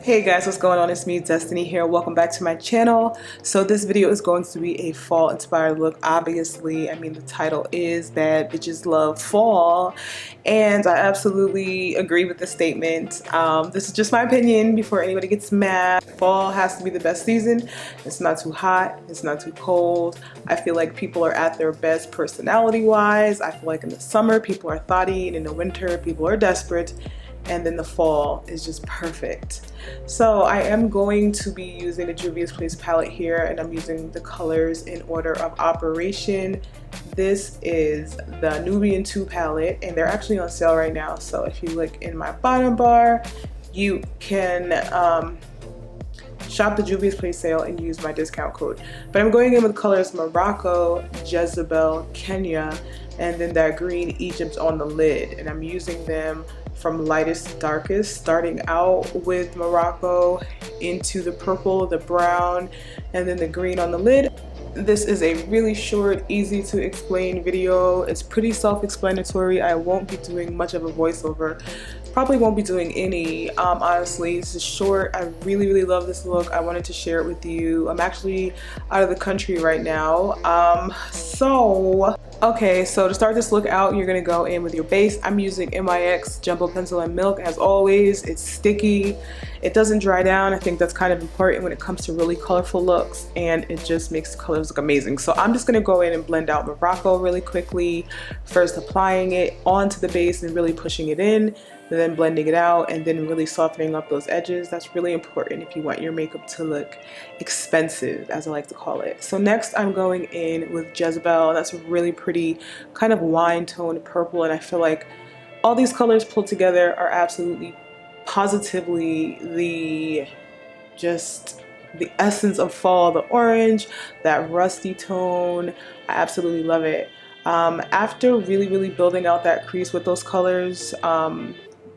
Hey guys, what's going on? It's me, Destiny here. Welcome back to my channel. So this video is going to be a fall inspired look. Obviously, I mean the title is that bitches love fall, and I absolutely agree with the statement. This is just my opinion before anybody gets mad. Fall has to be the best season. It's not too hot, it's not too cold. I feel like people are at their best personality wise. I feel like in the summer people are thotty, and in the winter people are desperate. And then the fall is just perfect. So I am going to be using the Juvia's Place palette here, and I'm using the colors in order of operation. This is the Nubian 2 palette, and they're actually on sale right now. So if you look in my bottom bar, you can shop the Juvia's Place sale and use my discount code. But I'm going in with colors Morocco, Jezebel, Kenya, and then that green Egypt on the lid. And I'm using them from lightest to darkest, starting out with Morocco into the purple, the brown, and then the green on the lid. This is a really short, easy to explain video. It's pretty self-explanatory. I won't be doing much of a voiceover. Probably won't be doing any, honestly. This is short. I really love this look. I wanted to share it with you. I'm actually out of the country right now. Okay, so to start this look out, you're gonna go in with your base. I'm using MIX Jumbo Pencil and Milk as always. It's sticky. It doesn't dry down. I think that's kind of important when it comes to really colorful looks, and it just makes the colors look amazing. So I'm just gonna go in and blend out Morocco really quickly. First applying it onto the base and really pushing it in, then blending it out, and then really softening up those edges. That's really important if you want your makeup to look expensive, as I like to call it. So next I'm going in with Jezebel. That's a really pretty kind of wine toned purple, and I feel like all these colors pulled together are absolutely positively the essence of fall. The orange, that rusty tone, I absolutely love it. After really building out that crease with those colors,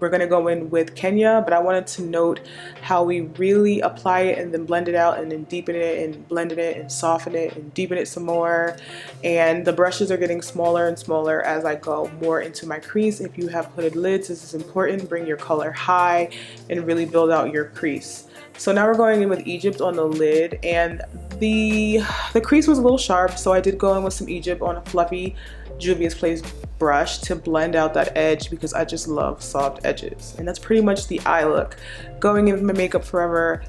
we're gonna go in with Kenya, but I wanted to note how we really apply it and then blend it out and then deepen it and blend it and soften it and deepen it some more. And the brushes are getting smaller and smaller as I go more into my crease. If you have hooded lids, this is important. Bring your color high and really build out your crease. So now we're going in with Egypt on the lid, and the crease was a little sharp, so I did go in with some Egypt on a fluffy Juvia's Place brush to blend out that edge because I just love soft edges. And that's pretty much the eye look. Going in with my Makeup Forever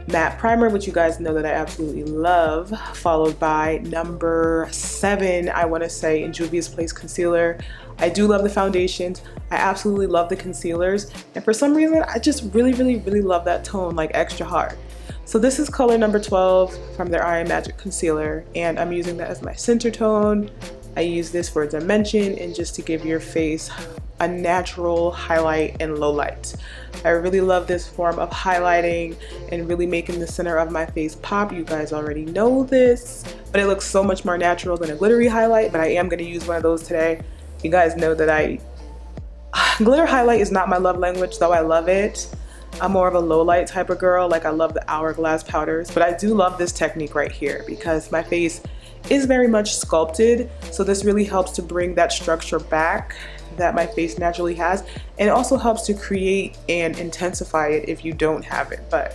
matte primer, which you guys know that I absolutely love, followed by number 7, I want to say, in Juvia's Place concealer. I do love the foundations. I absolutely love the concealers, and for some reason I just really love that tone, like extra hard. So this is color number 12 from their Eye Magic concealer, and I'm using that as my center tone. I use this for dimension and just to give your face a natural highlight and low light. I really love this form of highlighting and really making the center of my face pop. You guys already know this, but it looks so much more natural than a glittery highlight, but I am going to use one of those today. You guys know that glitter highlight is not my love language, though I love it. I'm more of a low light type of girl. Like, I love the hourglass powders, but I do love this technique right here because my face is very much sculpted, so this really helps to bring that structure back that my face naturally has, and it also helps to create and intensify it if you don't have it. But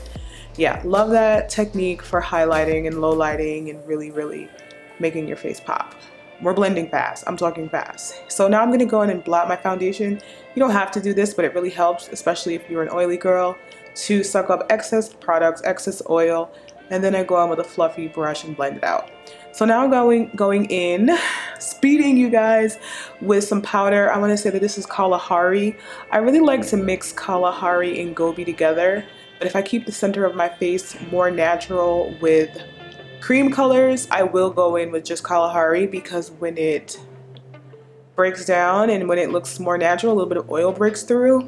yeah, love that technique for highlighting and low lighting and really making your face pop. We're blending fast. I'm talking fast. So now I'm going to go in and blot my foundation. You don't have to do this, but it really helps, especially if you're an oily girl, to suck up excess products, excess oil, and then I go on with a fluffy brush and blend it out. So now going in, speeding you guys, with some powder. I want to say that this is Kalahari. I really like to mix Kalahari and Gobi together, but if I keep the center of my face more natural with cream colors, I will go in with just Kalahari, because when it breaks down and when it looks more natural, a little bit of oil breaks through,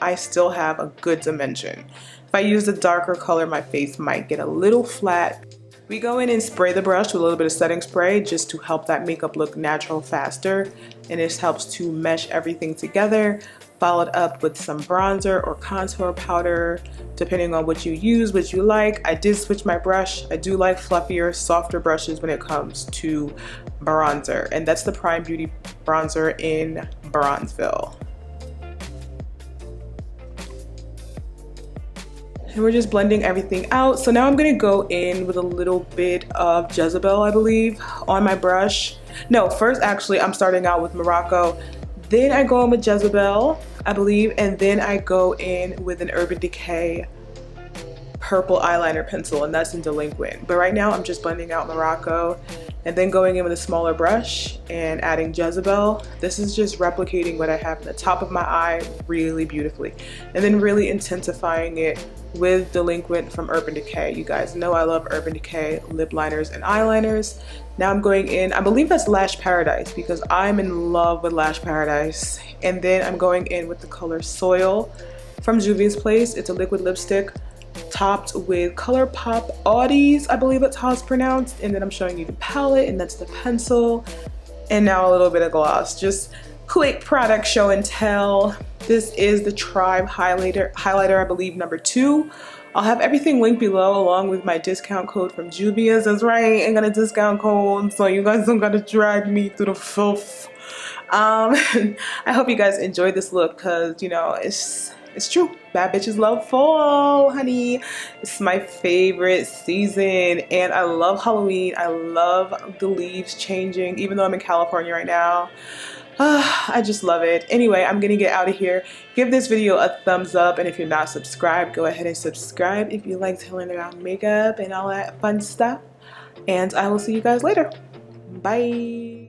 I still have a good dimension. If I use a darker color, my face might get a little flat. We go in and spray the brush with a little bit of setting spray just to help that makeup look natural faster, and this helps to mesh everything together, followed up with some bronzer or contour powder, depending on what you use, what you like. I did switch my brush. I do like fluffier, softer brushes when it comes to bronzer, and that's the Prime Beauty bronzer in Bronzeville. And we're just blending everything out. So now I'm gonna go in with a little bit of Jezebel, I believe, on my brush. No, first actually I'm starting out with Morocco. Then I go in with Jezebel, I believe, and then I go in with an Urban Decay purple eyeliner pencil, and that's in Delinquent. But right now I'm just blending out Morocco and then going in with a smaller brush and adding Jezebel. This is just replicating what I have in the top of my eye really beautifully, and then really intensifying it with Delinquent from Urban Decay. You guys know I love Urban Decay lip liners and eyeliners. Now I'm going in, I believe that's Lash Paradise, because I'm in love with Lash Paradise. And then I'm going in with the color Soil from Juvia's Place. It's a liquid lipstick topped with ColourPop Oddies, I believe that's how it's pronounced. And then I'm showing you the palette, and that's the pencil. And now a little bit of gloss. Just quick product show and tell. This is the Tribe highlighter, I believe number 2. I'll have everything linked below along with my discount code from Juvia's. That's right, I got a discount code, so you guys don't gotta drag me through the filth. I hope you guys enjoyed this look, because you know it's true. Bad bitches love fall, honey. It's my favorite season, and I love Halloween. I love the leaves changing, even though I'm in California right now. I just love it. Anyway, I'm gonna get out of here. Give this video a thumbs up, and if you're not subscribed, go ahead and subscribe if you like to learn about makeup and all that fun stuff. And I will see you guys later. Bye.